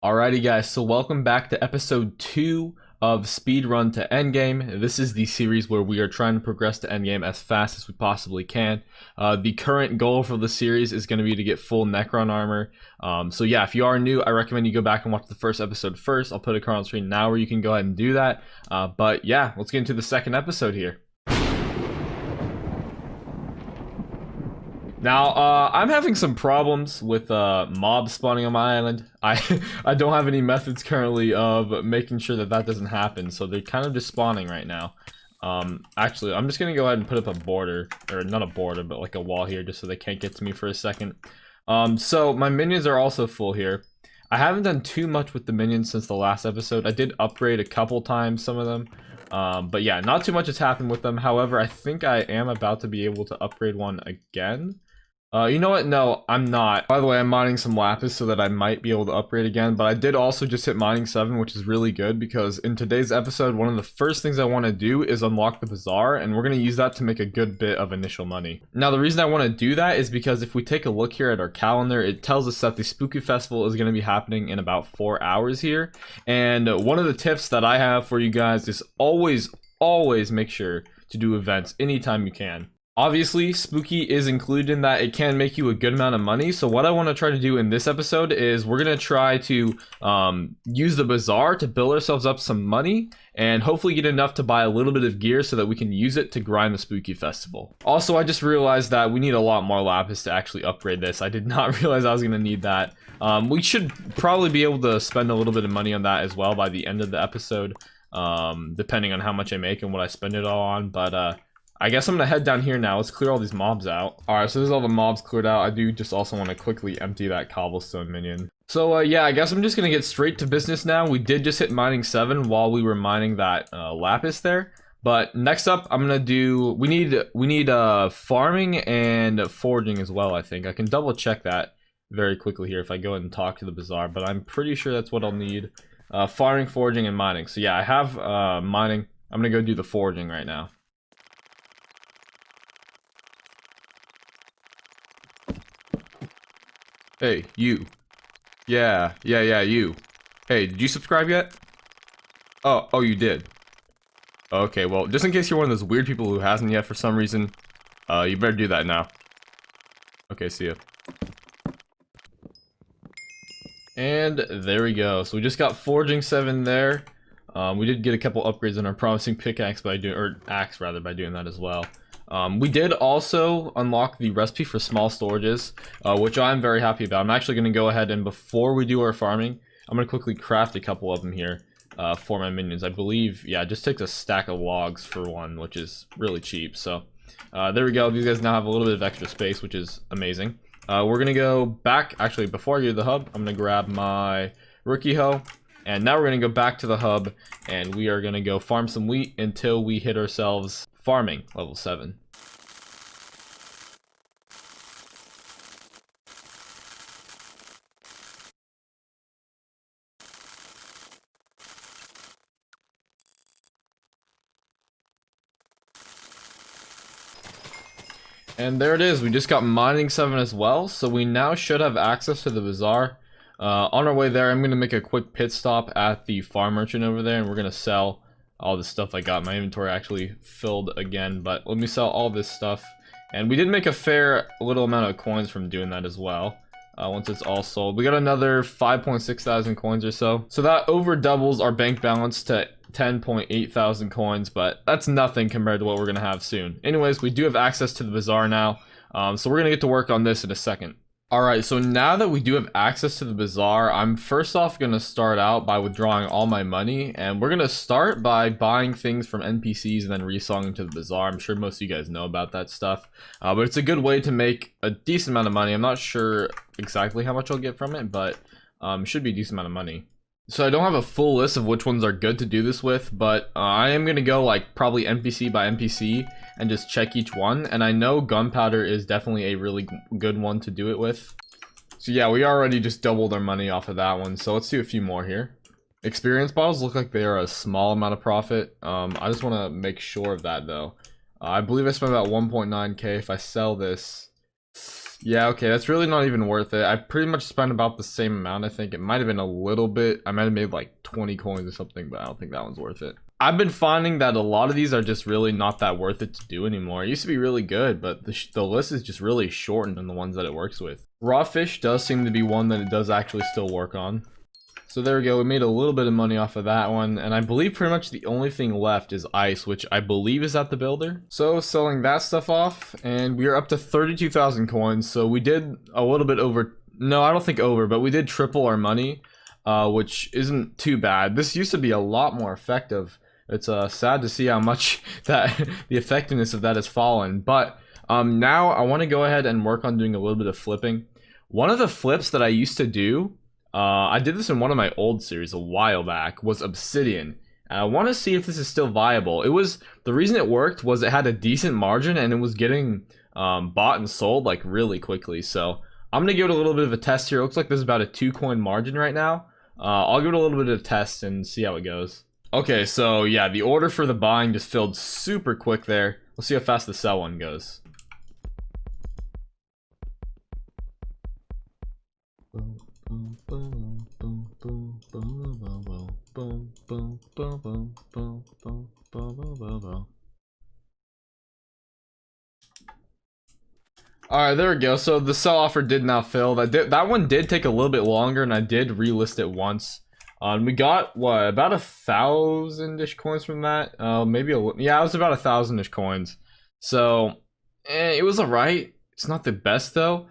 Alrighty guys, so welcome back to episode 2 of Speedrun to Endgame. This is the series where we are trying to progress to Endgame as fast as we possibly can. The current goal for the series is going to be to get full Necron armor. So yeah, if you are new, I recommend you go back and watch the first episode first. I'll put a card on screen now where you can go ahead and do that. But yeah, let's get into the second episode here. Now, I'm having some problems with mobs spawning on my island. I don't have any methods currently of making sure that that doesn't happen, so they're kind of just spawning right now. Actually, I'm just gonna go ahead and put up a border, or not a border, but like a wall here, just so they can't get to me for a second. So my minions are also full here. I haven't done too much with the minions since the last episode. I did upgrade a couple times some of them. But yeah, not too much has happened with them. However, I think I am about to be able to upgrade one again. You know what? No, I'm not. By the way, I'm mining some lapis so that I might be able to upgrade again, but I did also just hit mining 7, which is really good because in today's episode, one of the first things I want to do is unlock the Bazaar, and we're going to use that to make a good bit of initial money. Now, the reason I want to do that is because if we take a look here at our calendar, it tells us that the Spooky Festival is going to be happening in about 4 hours here, and one of the tips that I have for you guys is always make sure to do events anytime you can. Obviously, spooky is included in that. It can make you a good amount of money. So what I want to try to do in this episode is we're going to try to use the Bazaar to build ourselves up some money and hopefully get enough to buy a little bit of gear so that we can use it to grind the Spooky Festival. Also, I just realized that we need a lot more lapis to actually upgrade this. I did not realize I was going to need that. We should probably be able to spend a little bit of money on that as well by the end of the episode, depending on how much I make and what I spend it all on. But I guess I'm gonna head down here now. Let's clear all these mobs out. Alright, so there's all the mobs cleared out. I do just also want to quickly empty that cobblestone minion. So yeah, I guess I'm just gonna get straight to business now. We did just hit mining 7 while we were mining that lapis there. But next up, I'm gonna do, we need farming and foraging as well, I think. I can double check that very quickly here if I go ahead and talk to the Bazaar, but I'm pretty sure that's what I'll need. Farming, foraging, and mining. So yeah, I have mining. I'm gonna go do the foraging right now. Hey, you. Yeah, you. Hey, did you subscribe yet? Oh, you did. Okay, well, just in case you're one of those weird people who hasn't yet for some reason, you better do that now. Okay, see ya. And there we go. So we just got foraging 7 there. We did get a couple upgrades on our promising pickaxe by doing, or axe rather, by doing that as well. We did also unlock the recipe for small storages, which I'm very happy about. I'm actually going to go ahead and before we do our farming, I'm going to quickly craft a couple of them here for my minions. I believe, yeah, it just takes a stack of logs for one, which is really cheap. So there we go. These guys now have a little bit of extra space, which is amazing. We're going to go back. Actually, before I go to the hub, I'm going to grab my rookie hoe. And now we're going to go back to the hub and we are going to go farm some wheat until we hit ourselves farming level 7. And there it is, we just got mining 7 as well, so we now should have access to the Bazaar. On our way there, I'm going to make a quick pit stop at the farm merchant over there, and we're going to sell all the stuff I got. My inventory actually filled again, but let me sell all this stuff. And we did make a fair little amount of coins from doing that as well. Once it's all sold, we got another 5.6 thousand coins or so. So that over doubles our bank balance to 10.8 thousand coins, but that's nothing compared to what we're gonna have soon. Anyways, we do have access to the Bazaar now, so we're gonna get to work on this in a second. Alright, so now that we do have access to the Bazaar, I'm first off going to start out by withdrawing all my money, and we're going to start by buying things from NPCs and then reselling them to the Bazaar. I'm sure most of you guys know about that stuff, but it's a good way to make a decent amount of money. I'm not sure exactly how much I'll get from it, but it should be a decent amount of money. So I don't have a full list of which ones are good to do this with, but I am going to go like probably NPC by NPC and just check each one. And I know gunpowder is definitely a really good one to do it with. So yeah, we already just doubled our money off of that one. So let's do a few more here. Experience bottles look like they are a small amount of profit. I just want to make sure of that though. I believe I spent about 1.9k. If I sell this, Yeah, okay, that's really not even worth it. I pretty much spent about the same amount. I think it might have been a little bit. I might have made like 20 coins or something, but I don't think that one's worth it. I've been finding that a lot of these are just really not that worth it to do anymore. It used to be really good, but the list is just really shortened than the ones that it works with. Raw fish does seem to be one that it does actually still work on. So there we go, we made a little bit of money off of that one, and I believe pretty much the only thing left is ice, which I believe is at the builder. So selling that stuff off, and we are up to 32,000 coins, so we did a little bit over, no, I don't think over, but we did triple our money, which isn't too bad. This used to be a lot more effective. It's sad to see how much that the effectiveness of that has fallen, but now I want to go ahead and work on doing a little bit of flipping. One of the flips that I used to do, I did this in one of my old series a while back, was obsidian. And I want to see if this is still viable. The reason it worked was it had a decent margin and it was getting bought and sold like really quickly. So I'm gonna give it a little bit of a test here. It looks like there's about a 2 coin margin right now. I'll give it a little bit of a test and see how it goes. Okay, so yeah, the order for the buying just filled super quick there. Let's see how fast the sell one goes. Alright, there we go. So the sell offer did now fill. That one did take a little bit longer, and I did relist it once. We got what, about 1,000-ish coins from that. Maybe yeah, it was about 1,000-ish coins. So it was alright. It's not the best though.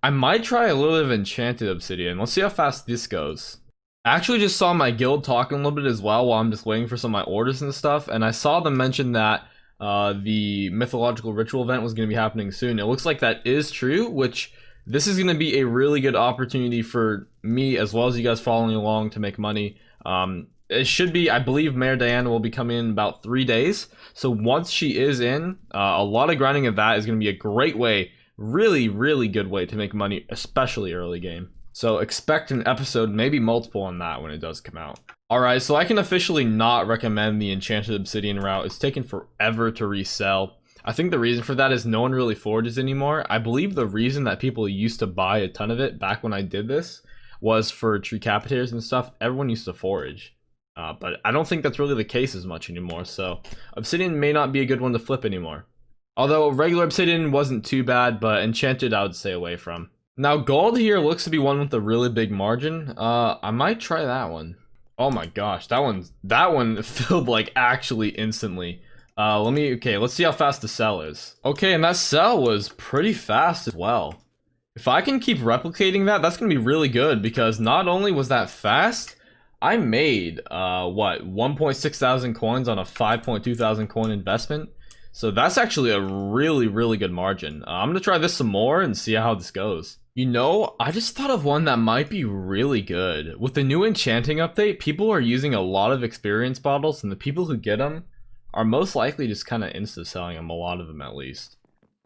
I might try a little bit of enchanted obsidian. Let's see how fast this goes. I actually just saw my guild talking a little bit as well while I'm just waiting for some of my orders and stuff, and I saw them mention that the mythological ritual event was going to be happening soon. It looks like that is true, which this is going to be a really good opportunity for me as well as you guys following along to make money. It should be, I believe Mayor Diana will be coming in about 3 days, so once she is in, a lot of grinding of that is going to be a great way, really good way to make money, especially early game. So expect an episode, maybe multiple on that when it does come out. Alright, so I can officially not recommend the enchanted obsidian route. It's taken forever to resell. I think the reason for that is no one really forges anymore. I believe the reason that people used to buy a ton of it back when I did this was for tree capitators and stuff. Everyone used to forage. But I don't think that's really the case as much anymore, so obsidian may not be a good one to flip anymore. Although regular obsidian wasn't too bad, but enchanted I would stay away from. Now gold here looks to be one with a really big margin. I might try that one. Oh my gosh, that one filled like actually instantly. Let's see how fast the sell is. Okay, and that sell was pretty fast as well. If I can keep replicating that, that's gonna be really good, because not only was that fast, I made what, 1.6 thousand coins on a 5.2 thousand coin investment. So that's actually a really good margin. I'm gonna try this some more and see how this goes. You know, I just thought of one that might be really good. With the new Enchanting update, people are using a lot of experience bottles, and the people who get them are most likely just kind of insta-selling them, a lot of them at least.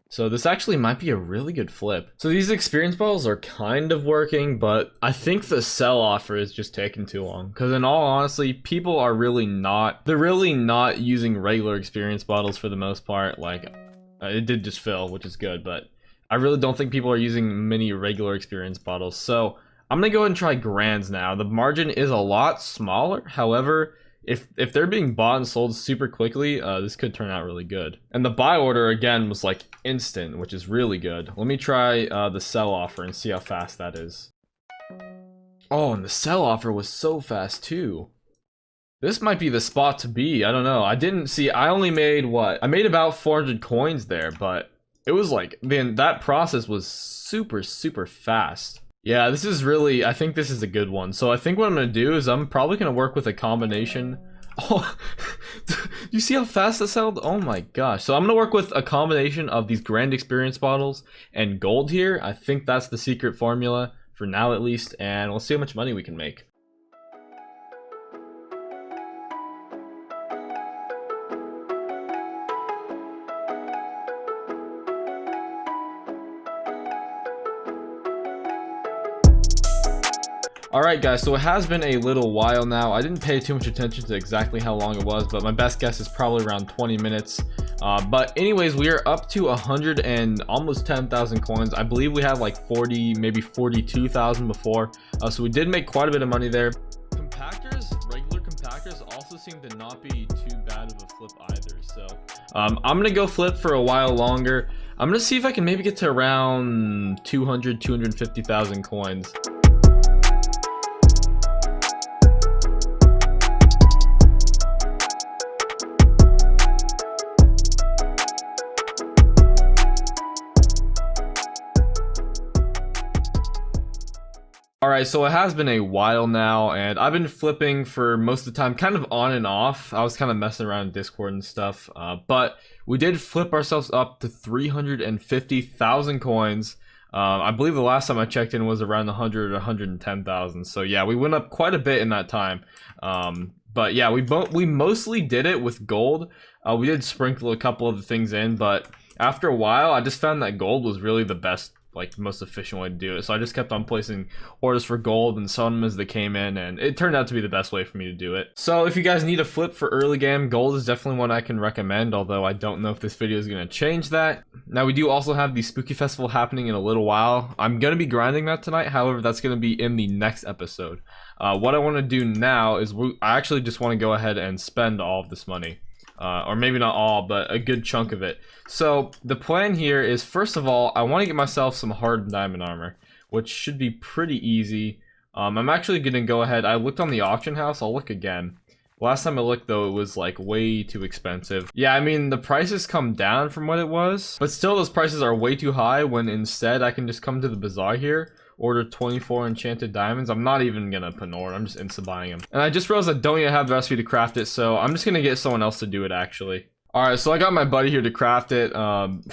So this actually might be a really good flip. So these experience bottles are kind of working, but I think the sell offer is just taking too long. Because in all honesty, people are really not using regular experience bottles for the most part. Like, it did just fill, which is good, but I really don't think people are using many regular experience bottles. So I'm gonna go ahead and try grands now. The margin is a lot smaller. However, if they're being bought and sold super quickly, this could turn out really good. And the buy order again was like instant, which is really good. Let me try the sell offer and see how fast that is. Oh, and the sell offer was so fast too. This might be the spot to be. I don't know. I only made what? I made about 400 coins there, but it was like, man, that process was super fast. Yeah, this is really, I think this is a good one. So I think what I'm going to do is I'm probably going to work with a combination. Oh, you see how fast that sold? Oh my gosh. So I'm going to work with a combination of these grand experience bottles and gold here. I think that's the secret formula for now at least. And we'll see how much money we can make. Alright guys, so it has been a little while now. I didn't pay too much attention to exactly how long it was, but my best guess is probably around 20 minutes. But anyways, we are up to 100 and almost 10,000 coins. I believe we had like 40, maybe 42,000 before. So we did make quite a bit of money there. Compactors, regular compactors also seem to not be too bad of a flip either. So I'm gonna go flip for a while longer. I'm gonna see if I can maybe get to around 250,000 coins. Alright, so it has been a while now, and I've been flipping for most of the time, kind of on and off. I was kind of messing around in Discord and stuff, but we did flip ourselves up to 350,000 coins. I believe the last time I checked in was around 100 or 110,000, so yeah, we went up quite a bit in that time. But yeah, we mostly did it with gold. We did sprinkle a couple of the things in, but after a while, I just found that gold was really the best, like most efficient way to do it. So I just kept on placing orders for gold and selling them as they came in, and it turned out to be the best way for me to do it. So if you guys need a flip for early game, gold is definitely one I can recommend, although I don't know if this video is going to change that. Now we do also have the Spooky Festival happening in a little while. I'm going to be grinding that tonight, however that's going to be in the next episode. What I want to do now is I actually just want to go ahead and spend all of this money. Or maybe not all, but a good chunk of it. So the plan here is, first of all, I want to get myself some hardened diamond armor, which should be pretty easy. I'm actually going to go ahead. I looked on the auction house. I'll look again. Last time I looked, though, it was like way too expensive. Yeah, I mean, the prices come down from what it was, but still those prices are way too high, when instead I can just come to the bazaar here, order 24 enchanted diamonds. I'm not even gonna put an order, I'm just insta buying them. And I just realized I don't yet have the recipe to craft it, so I'm just gonna get someone else to do it actually. Alright, so I got my buddy here to craft it.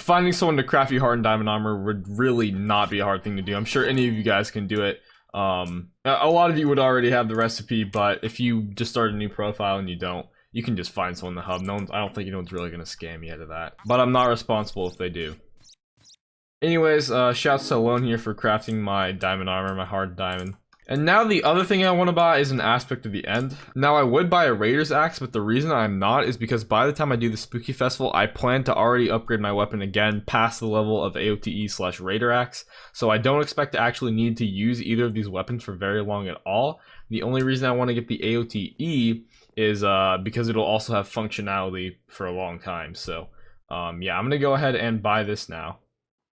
Finding someone to craft you hardened diamond armor would really not be a hard thing to do. I'm sure any of you guys can do it. A lot of you would already have the recipe, but if you just start a new profile and you don't, you can just find someone in the hub. I don't think anyone's really gonna scam you out of that. But I'm not responsible if they do. Anyways, shouts to Alone here for crafting my diamond armor, my hard diamond. And now the other thing I want to buy is an aspect of the end. Now I would buy a Raider's axe, but the reason I'm not is because by the time I do the Spooky Festival, I plan to already upgrade my weapon again past the level of AOTE/Raider axe. So I don't expect to actually need to use either of these weapons for very long at all. The only reason I want to get the AOTE is because it'll also have functionality for a long time. So yeah, I'm going to go ahead and buy this now.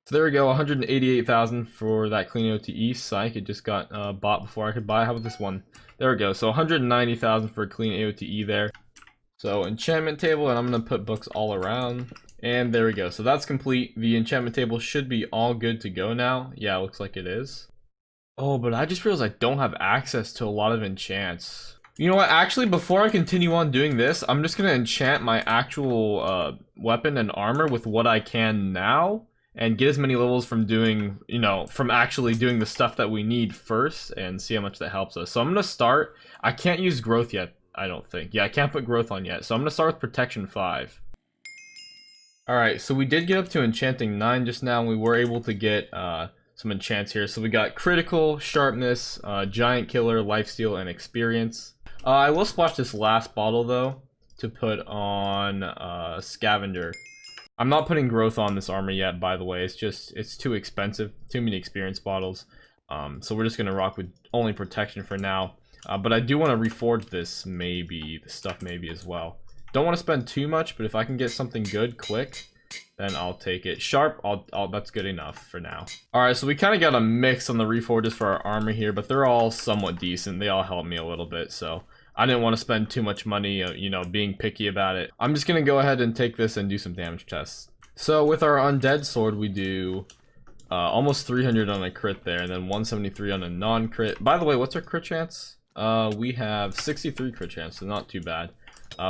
So there we go, 188,000 for that clean OTE. Psych, it just got bought before I could buy. How about this one? There we go, so 190,000 for a clean AOTE there. So enchantment table, and I'm going to put books all around. And there we go, so that's complete. The enchantment table should be all good to go now. Yeah, it looks like it is. Oh, but I just realized I don't have access to a lot of enchants. You know what, actually, before I continue on doing this, I'm just going to enchant my actual weapon and armor with what I can now, and get as many levels from doing, you know, from actually doing the stuff that we need first, and see how much that helps us. So I'm going to start. I can't use growth yet, I don't think. Yeah, I can't put growth on yet. So I'm going to start with protection 5. Alright, so we did get up to enchanting 9 just now, and we were able to get some enchants here. So we got critical, sharpness, giant killer, lifesteal, and experience. I will splash this last bottle though to put on scavenger. I'm not putting growth on this armor yet, by the way. It's too expensive, too many experience bottles. So we're just gonna rock with only protection for now. But I do want to reforge this stuff maybe as well. Don't want to spend too much, but if I can get something good quick, then I'll take it. Sharp, that's good enough for now. Alright, so we kind of got a mix on the reforges for our armor here, but they're all somewhat decent. They all help me a little bit, so I didn't want to spend too much money, you know, being picky about it. I'm just going to go ahead and take this and do some damage tests. So with our undead sword, we do almost 300 on a crit there, and then 173 on a non-crit. By the way, what's our crit chance? We have 63 crit chance, so not too bad.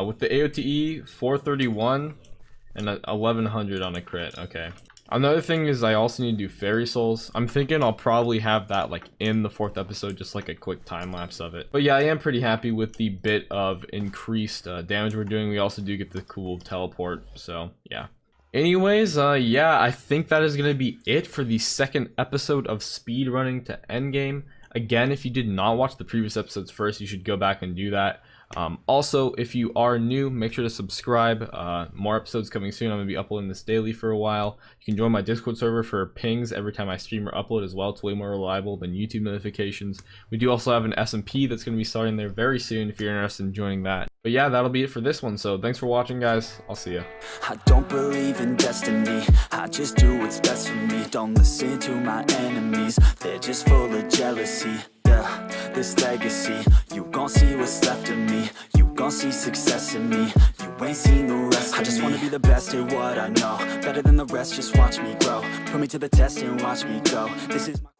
With the AOTE, 431 and 1100 on a crit. Okay. Another thing is I also need to do fairy souls. I'm thinking I'll probably have that like in the 4th episode, just like a quick time lapse of it. But yeah, I am pretty happy with the bit of increased damage we're doing. We also do get the cool teleport, so yeah. Anyways, yeah, I think that is going to be it for the 2nd episode of Speedrunning to Endgame. Again, if you did not watch the previous episodes first, you should go back and do that. Also, if you are new, make sure to subscribe. More episodes coming soon. I'm going to be uploading this daily for a while. You can join my Discord server for pings every time I stream or upload as well. It's way more reliable than YouTube notifications. We do also have an SMP that's going to be starting there very soon if you're interested in joining that. But yeah, that'll be it for this one. So thanks for watching, guys. I'll see ya. I don't believe in destiny, I just do what's best for me. Don't listen to my enemies, they're just full of jealousy. Yeah, this legacy, you gon' see what's left of me. You gon' see success in me, you ain't seen the rest of me. I just wanna be the best at what I know, better than the rest, just watch me grow. Put me to the test and watch me go. This is my